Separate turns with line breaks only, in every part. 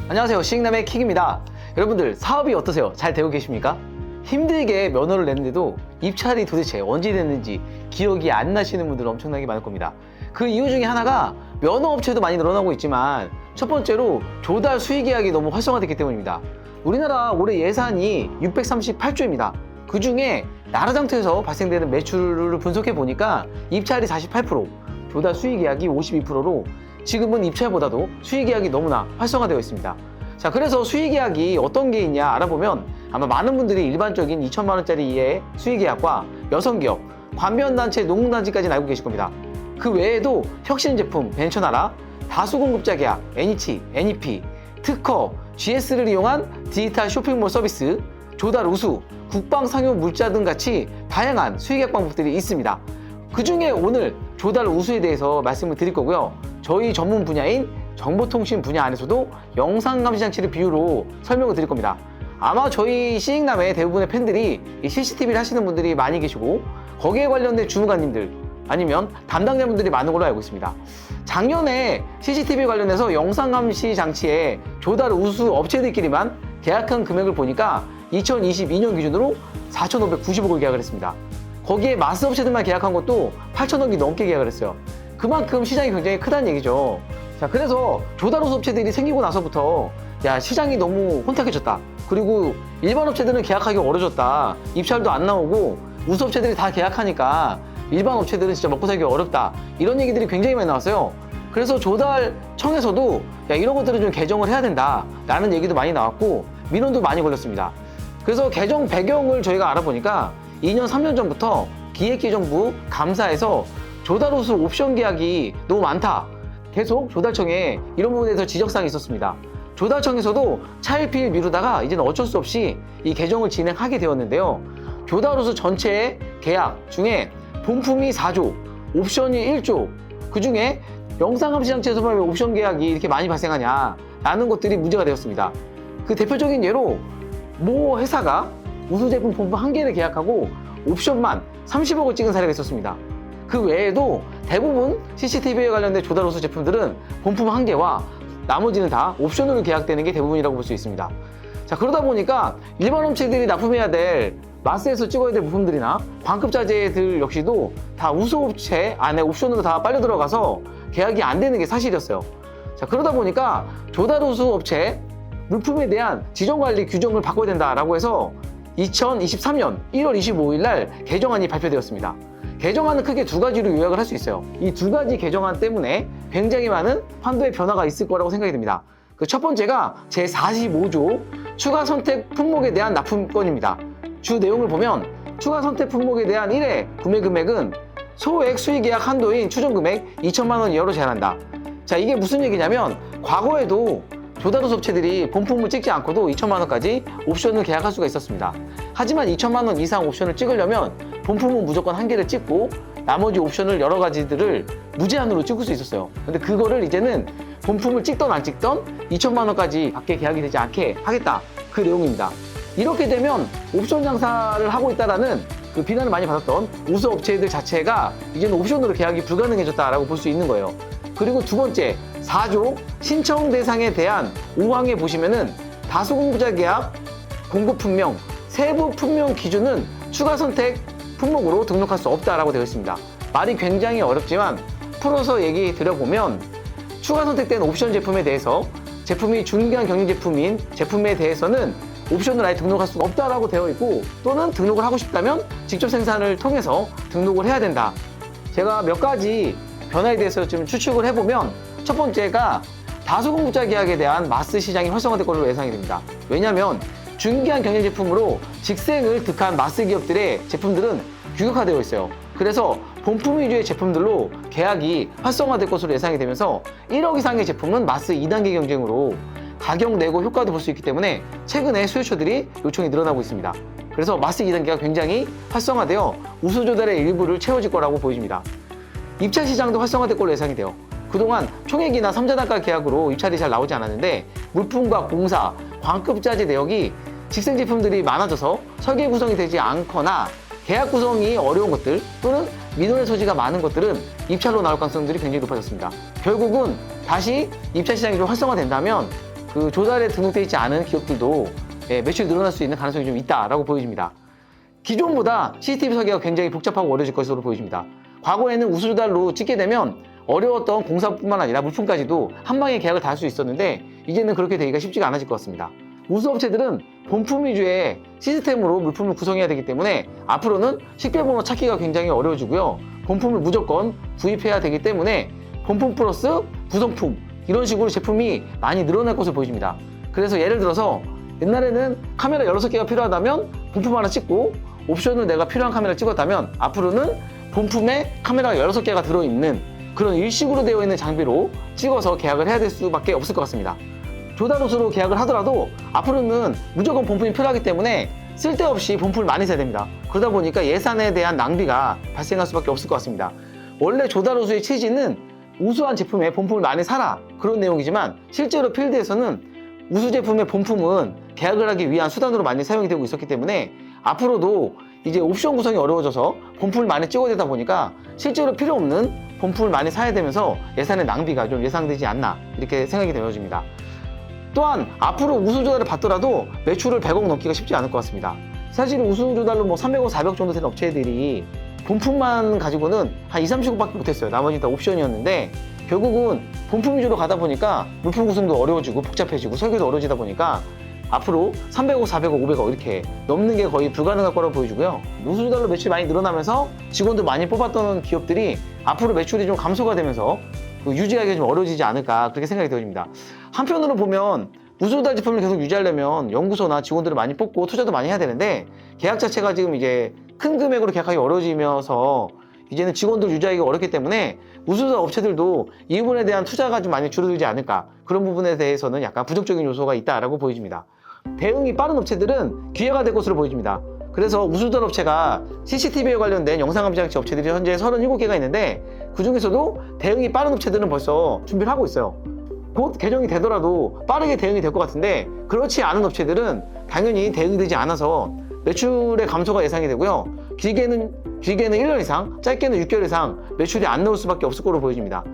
안녕하세요, 시익남의 킥입니다. 여러분들 사업이 어떠세요? 잘 되고 계십니까? 힘들게 면허를 냈는데도 입찰이 도대체 언제 됐는지 기억이 안 나시는 분들 엄청나게 많을 겁니다. 그 이유 중에 하나가 면허업체도 많이 늘어나고 있지만 첫 번째로 조달 수의계약이 너무 활성화됐기 때문입니다. 우리나라 올해 예산이 638조입니다. 그 중에 나라장터에서 발생되는 매출을 분석해 보니까 입찰이 48%, 조달 수의계약이 52%로 지금은 입찰보다도 수의계약이 너무나 활성화되어 있습니다. 자, 그래서 수의계약이 어떤 게 있냐 알아보면 아마 많은 분들이 일반적인 2천만 원짜리 이하의 수의계약과 여성기업, 관변단체, 농군단체까지는 알고 계실 겁니다. 그 외에도 혁신제품, 벤처나라, 다수공급자 계약, NEC, NEP, 특허, GS를 이용한 디지털 쇼핑몰 서비스, 조달 우수, 국방 상용 물자 등 같이 다양한 수의계약 방법들이 있습니다. 그 중에 오늘 조달 우수에 대해서 말씀을 드릴 거고요. 저희 전문 분야인 정보통신 분야 안에서도 영상감시 장치를 비유로 설명을 드릴 겁니다. 아마 저희 시익남의 대부분의 팬들이 이 CCTV를 하시는 분들이 많이 계시고 거기에 관련된 주무관님들 아니면 담당자분들이 많은 걸로 알고 있습니다. 작년에 CCTV 관련해서 영상감시 장치에 조달 우수 업체들끼리만 계약한 금액을 보니까 2022년 기준으로 4,590억을 계약을 했습니다. 거기에 마스 업체들만 계약한 것도 8천억이 넘게 계약을 했어요. 그만큼 시장이 굉장히 크다는 얘기죠. 자, 그래서 조달 우수 업체들이 생기고 나서부터 야, 시장이 너무 혼탁해졌다. 그리고 일반 업체들은 계약하기 어려졌다. 입찰도 안 나오고 우수 업체들이 다 계약하니까 일반 업체들은 진짜 먹고 살기 어렵다. 이런 얘기들이 굉장히 많이 나왔어요. 그래서 조달청에서도 야, 이런 것들은 좀 개정을 해야 된다 라는 얘기도 많이 나왔고 민원도 많이 걸렸습니다. 그래서 개정 배경을 저희가 알아보니까 2년, 3년 전부터 기획재정부 감사에서 조달 우수 옵션 계약이 너무 많다. 계속 조달청에 이런 부분에 대해서 지적사항이 있었습니다. 조달청에서도 차일피일 미루다가 이제는 어쩔 수 없이 이 개정을 진행하게 되었는데요. 조달 우수 전체의 계약 중에 본품이 4조, 옵션이 1조, 그 중에 영상감시 장치에서만 왜 옵션 계약이 이렇게 많이 발생하냐 라는 것들이 문제가 되었습니다. 그 대표적인 예로 모 회사가 우수 제품 본품 1개를 계약하고 옵션만 30억을 찍은 사례가 있었습니다. 그 외에도 대부분 CCTV에 관련된 조달 우수 제품들은 본품 1개와 나머지는 다 옵션으로 계약되는 게 대부분이라고 볼 수 있습니다. 자, 그러다 보니까 일반 업체들이 납품해야 될 마스에서 찍어야 될 부품들이나 광급자재들 역시도 다 우수업체 안에 옵션으로 다 빨려 들어가서 계약이 안 되는 게 사실이었어요. 자, 그러다 보니까 조달 우수 업체 물품에 대한 지정관리 규정을 바꿔야 된다라고 해서 2023년 1월 25일 날 개정안이 발표되었습니다. 개정안은 크게 두 가지로 요약을 할 수 있어요. 이 두 가지 개정안 때문에 굉장히 많은 판도의 변화가 있을 거라고 생각이 듭니다. 그 첫 번째가 제45조 추가 선택 품목에 대한 납품권입니다. 주 내용을 보면 추가 선택 품목에 대한 1회 구매 금액은 소액 수의계약 한도인 추정금액 2천만 원 이하로 제한한다. 자, 이게 무슨 얘기냐면 과거에도 조달 우수 업체들이 본품을 찍지 않고도 2천만 원까지 옵션을 계약할 수가 있었습니다. 하지만 2천만 원 이상 옵션을 찍으려면 본품은 무조건 1개를 찍고 나머지 옵션을 여러 가지들을 무제한으로 찍을 수 있었어요. 근데 그거를 이제는 본품을 찍던 안 찍던 2천만 원까지 밖에 계약이 되지 않게 하겠다. 그 내용입니다. 이렇게 되면 옵션 장사를 하고 있다라는 그 비난을 많이 받았던 우수 업체들 자체가 이제는 옵션으로 계약이 불가능해졌다라고 볼 수 있는 거예요. 그리고 두 번째, 4조 신청 대상에 대한 5항에 보시면은 다수공급자 계약, 공급 품명, 세부 품명 기준은 추가 선택 품목으로 등록할 수 없다라고 되어 있습니다. 말이 굉장히 어렵지만 풀어서 얘기 드려보면 추가 선택된 옵션 제품에 대해서 제품이 중기한 경영 제품인 제품에 대해서는 옵션을 아예 등록할 수가 없다라고 되어 있고 또는 등록을 하고 싶다면 직접 생산을 통해서 등록을 해야 된다. 제가 몇 가지 변화에 대해서 좀 추측을 해보면 첫 번째가 다수공급자 계약에 대한 마스 시장이 활성화될 걸로 예상이 됩니다. 왜냐하면 중기한 경영 제품으로 직생을 득한 마스 기업들의 제품들은 규격화되어 있어요. 그래서 본품 위주의 제품들로 계약이 활성화될 것으로 예상이 되면서 1억 이상의 제품은 마스 2단계 경쟁으로 가격 내고 효과도 볼 수 있기 때문에 최근에 수요처들이 요청이 늘어나고 있습니다. 그래서 마스 2단계가 굉장히 활성화되어 우수 조달의 일부를 채워질 거라고 보여집니다. 입찰 시장도 활성화될 걸로 예상이 돼요. 그동안 총액이나 3자단가 계약으로 입찰이 잘 나오지 않았는데 물품과 공사, 광급자재 내역이 직생 제품들이 많아져서 설계 구성이 되지 않거나 계약 구성이 어려운 것들 또는 민원의 소지가 많은 것들은 입찰로 나올 가능성들이 굉장히 높아졌습니다. 결국은 다시 입찰 시장이 좀 활성화된다면 그 조달에 등록되어 있지 않은 기업들도 매출이 늘어날 수 있는 가능성이 좀 있다라고 보여집니다. 기존보다 CCTV 설계가 굉장히 복잡하고 어려워질 것으로 보여집니다. 과거에는 우수 조달로 찍게 되면 어려웠던 공사뿐만 아니라 물품까지도 한 방에 계약을 다 할 수 있었는데 이제는 그렇게 되기가 쉽지가 않아질 것 같습니다. 우수업체들은 본품 위주의 시스템으로 물품을 구성해야 되기 때문에 앞으로는 식별번호 찾기가 굉장히 어려워지고요. 본품을 무조건 구입해야 되기 때문에 본품 플러스 구성품 이런 식으로 제품이 많이 늘어날 것으로 보여집니다. 그래서 예를 들어서 옛날에는 카메라 16개가 필요하다면 본품 하나 찍고 옵션을 내가 필요한 카메라를 찍었다면 앞으로는 본품에 카메라가 16개가 들어있는 그런 일식으로 되어 있는 장비로 찍어서 계약을 해야 될 수밖에 없을 것 같습니다. 조달호수로 계약을 하더라도 앞으로는 무조건 본품이 필요하기 때문에 쓸데없이 본품을 많이 사야 됩니다. 그러다 보니까 예산에 대한 낭비가 발생할 수밖에 없을 것 같습니다. 원래 조달호수의 취지는 우수한 제품에 본품을 많이 사라 그런 내용이지만 실제로 필드에서는 우수 제품의 본품은 계약을 하기 위한 수단으로 많이 사용이 되고 있었기 때문에 앞으로도 이제 옵션 구성이 어려워져서 본품을 많이 찍어야 되다 보니까 실제로 필요 없는 본품을 많이 사야 되면서 예산의 낭비가 좀 예상되지 않나 이렇게 생각이 되어집니다. 또한 앞으로 우수 조달을 받더라도 매출을 100억 넘기가 쉽지 않을 것 같습니다. 사실 우수 조달로 뭐 300억, 400억 정도 되는 업체들이 본품만 가지고는 한 20, 30억밖에 못했어요. 나머지 다 옵션이었는데 결국은 본품 위주로 가다 보니까 물품 구성도 어려워지고 복잡해지고 설계도 어려워지다 보니까 앞으로 300억, 400억, 500억 이렇게 넘는 게 거의 불가능할 거라고 보여지고요. 우수 조달로 매출이 많이 늘어나면서 직원들 많이 뽑았던 기업들이 앞으로 매출이 좀 감소가 되면서 유지하기가 좀 어려워지지 않을까 그렇게 생각이 되어집니다. 한편으로 보면 우수 조달 제품을 계속 유지하려면 연구소나 직원들을 많이 뽑고 투자도 많이 해야 되는데 계약 자체가 지금 이제 큰 금액으로 계약하기 어려워지면서 이제는 직원들을 유지하기가 어렵기 때문에 우수 조달 업체들도 이 부분에 대한 투자가 좀 많이 줄어들지 않을까 그런 부분에 대해서는 약간 부정적인 요소가 있다라고 보여집니다. 대응이 빠른 업체들은 기회가 될 것으로 보여집니다. 그래서 우수 조달 업체가 CCTV에 관련된 영상감지장치 업체들이 현재 37개가 있는데 그 중에서도 대응이 빠른 업체들은 벌써 준비를 하고 있어요. 곧 개정이 되더라도 빠르게 대응이 될 것 같은데 그렇지 않은 업체들은 당연히 대응이 되지 않아서 매출의 감소가 예상이 되고요. 길게는 1년 이상, 짧게는 6개월 이상 매출이 안 나올 수밖에 없을 거로 보여집니다.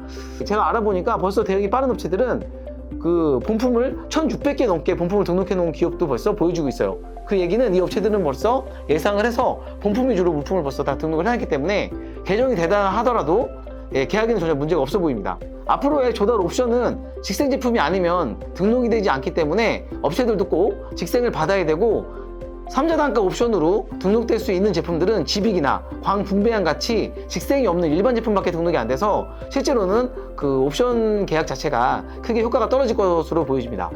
제가 알아보니까 벌써 대응이 빠른 업체들은 그 본품을 1,600개 넘게 본품을 등록해 놓은 기업도 벌써 보여주고 있어요. 그 얘기는 이 업체들은 벌써 예상을 해서 본품 위주로 물품을 벌써 다 등록을 해놨기 때문에 개정이 되다 하더라도 계약에는 전혀 문제가 없어 보입니다. 앞으로의 조달 옵션은 직생 제품이 아니면 등록이 되지 않기 때문에 업체들도 꼭 직생을 받아야 되고 3자 단가 옵션으로 등록될 수 있는 제품들은 지빅이나 광분배양 같이 직생이 없는 일반 제품밖에 등록이 안 돼서 실제로는 그 옵션 계약 자체가 크게 효과가 떨어질 것으로 보여집니다.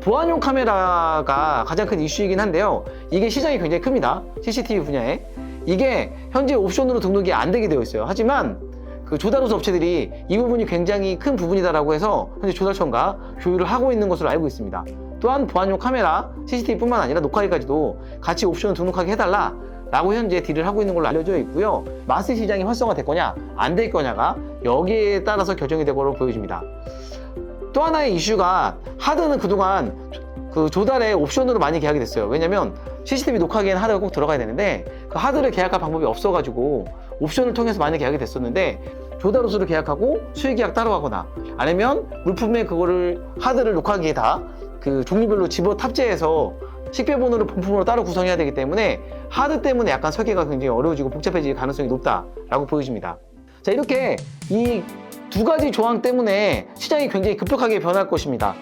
보안용 카메라가 가장 큰 이슈이긴 한데요. 이게 시장이 굉장히 큽니다. CCTV 분야에. 이게 현재 옵션으로 등록이 안 되게 되어 있어요. 하지만 그 조달호수 업체들이 이 부분이 굉장히 큰 부분이다라고 해서 현재 조달청과 조율을 하고 있는 것으로 알고 있습니다. 또한 보안용 카메라, CCTV뿐만 아니라 녹화기까지도 같이 옵션을 등록하게 해달라 라고 현재 딜을 하고 있는 걸로 알려져 있고요. 마스 시장이 활성화될 거냐 안 될 거냐가 여기에 따라서 결정이 될 거로 보여집니다. 또 하나의 이슈가 하드는 그동안 그 조달의 옵션으로 많이 계약이 됐어요. 왜냐면 CCTV 녹화기에는 하드가 꼭 들어가야 되는데 그 하드를 계약할 방법이 없어가지고 옵션을 통해서 많이 계약이 됐었는데 조달호수를 계약하고 수의 계약 따로 하거나 아니면 물품에 그거를 하드를 녹화기에다 그 종류별로 집어 탑재해서 식별번호를 본품으로 따로 구성해야 되기 때문에 하드 때문에 약간 설계가 굉장히 어려워지고 복잡해질 가능성이 높다라고 보여집니다. 자, 이렇게 이 두 가지 조항 때문에 시장이 굉장히 급격하게 변할 것입니다.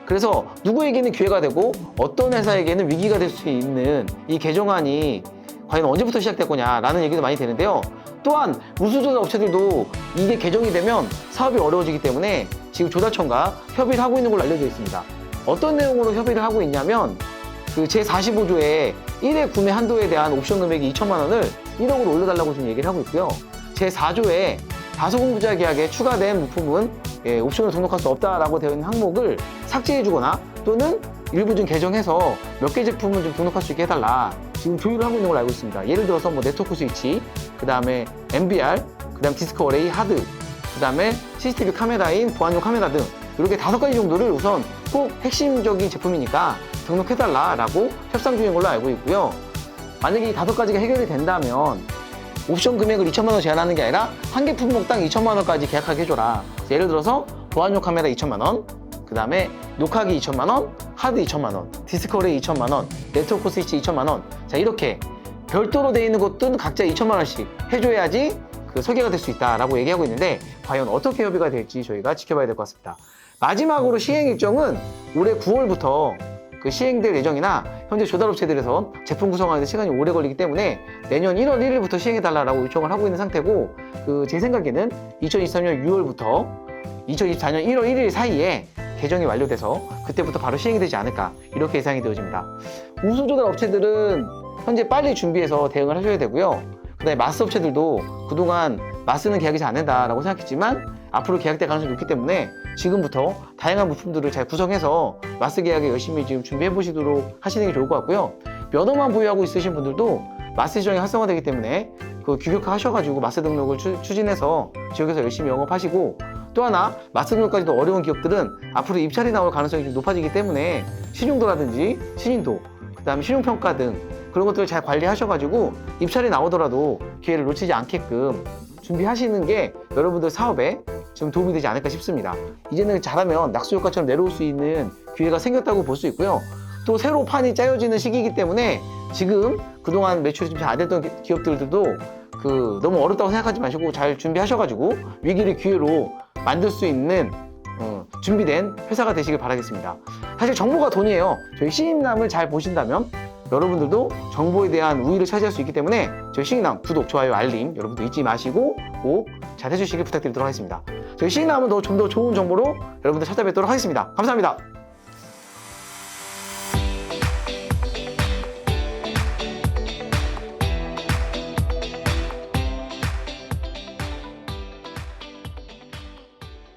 그래서 누구에게는 기회가 되고 어떤 회사에게는 위기가 될 수 있는 이 개정안이 과연 언제부터 시작될 거냐라는 얘기도 많이 되는데요. 또한 우수조달 업체들도 이게 개정이 되면 사업이 어려워지기 때문에 지금 조달청과 협의를 하고 있는 걸로 알려져 있습니다. 어떤 내용으로 협의를 하고 있냐면 그 제45조의 1회 구매 한도에 대한 옵션 금액이 2천만 원을 1억으로 올려달라고 지금 얘기를 하고 있고요. 제4조에 다소공부자 계약에 추가된 물품은 옵션을 등록할 수 없다라고 되어 있는 항목을 삭제해주거나 또는 일부 좀 개정해서 몇 개 제품은 좀 등록할 수 있게 해달라. 지금 조율을 하고 있는 걸로 알고 있습니다. 예를 들어서 뭐 네트워크 스위치, 그 다음에 MBR, 그 다음 디스크 어레이 하드, 그 다음에 CCTV 카메라인 보안용 카메라 등 이렇게 5가지 정도를 우선 꼭 핵심적인 제품이니까 등록해달라라고 협상 중인 걸로 알고 있고요. 만약에 이 5가지가 해결이 된다면 옵션 금액을 2천만 원 제한하는 게 아니라 한 개 품목당 2천만 원까지 계약하게 해줘라. 예를 들어서 보안용 카메라 2천만 원, 그 그 다음에 녹화기 2천만 원, 하드 2천만 원, 디스크레이 2천만 원, 네트워크 스위치 2천만 원. 자, 이렇게 별도로 되어 있는 것들은 각자 2천만 원씩 해줘야지 그 설계가 될 수 있다라고 얘기하고 있는데, 과연 어떻게 협의가 될지 저희가 지켜봐야 될 것 같습니다. 마지막으로 시행 일정은 올해 9월부터 그 시행될 예정이나, 현재 조달업체들에서 제품 구성하는데 시간이 오래 걸리기 때문에 내년 1월 1일부터 시행해달라고 요청을 하고 있는 상태고, 제 생각에는 2023년 6월부터 2024년 1월 1일 사이에 개정이 완료돼서 그때부터 바로 시행이 되지 않을까, 이렇게 예상이 되어집니다. 우수 조달 업체들은 현재 빨리 준비해서 대응을 하셔야 되고요. 그 다음에 마스 업체들도 그동안 마스는 계약이 잘 안 된다라고 생각했지만 앞으로 계약될 가능성이 높기 때문에 지금부터 다양한 부품들을 잘 구성해서 마스 계약에 열심히 지금 준비해 보시도록 하시는 게 좋을 것 같고요. 면허만 보유하고 있으신 분들도 마스 시장이 활성화되기 때문에 그 규격화 하셔가지고 마스 등록을 추진해서 지역에서 열심히 영업하시고, 또 하나 마스 등록까지도 어려운 기업들은 앞으로 입찰이 나올 가능성이 좀 높아지기 때문에 신용도라든지 신인도, 그 다음에 신용평가 등 그런 것들을 잘 관리하셔가지고 입찰이 나오더라도 기회를 놓치지 않게끔 준비하시는 게 여러분들 사업에 좀 도움이 되지 않을까 싶습니다. 이제는 잘하면 낙수효과처럼 내려올 수 있는 기회가 생겼다고 볼 수 있고요. 또 새로 판이 짜여지는 시기이기 때문에 지금 그동안 매출이 좀 잘 안 됐던 기업들도 너무 어렵다고 생각하지 마시고 잘 준비하셔가지고 위기를 기회로 만들 수 있는 준비된 회사가 되시길 바라겠습니다. 사실 정보가 돈이에요. 저희 신인남을 잘 보신다면 여러분들도 정보에 대한 우위를 차지할 수 있기 때문에 저희 신인남 구독, 좋아요, 알림 여러분들 잊지 마시고 꼭 잘 해주시길 부탁드리도록 하겠습니다. 저희 신인남은 좀 더 좋은 정보로 여러분들 찾아뵙도록 하겠습니다. 감사합니다.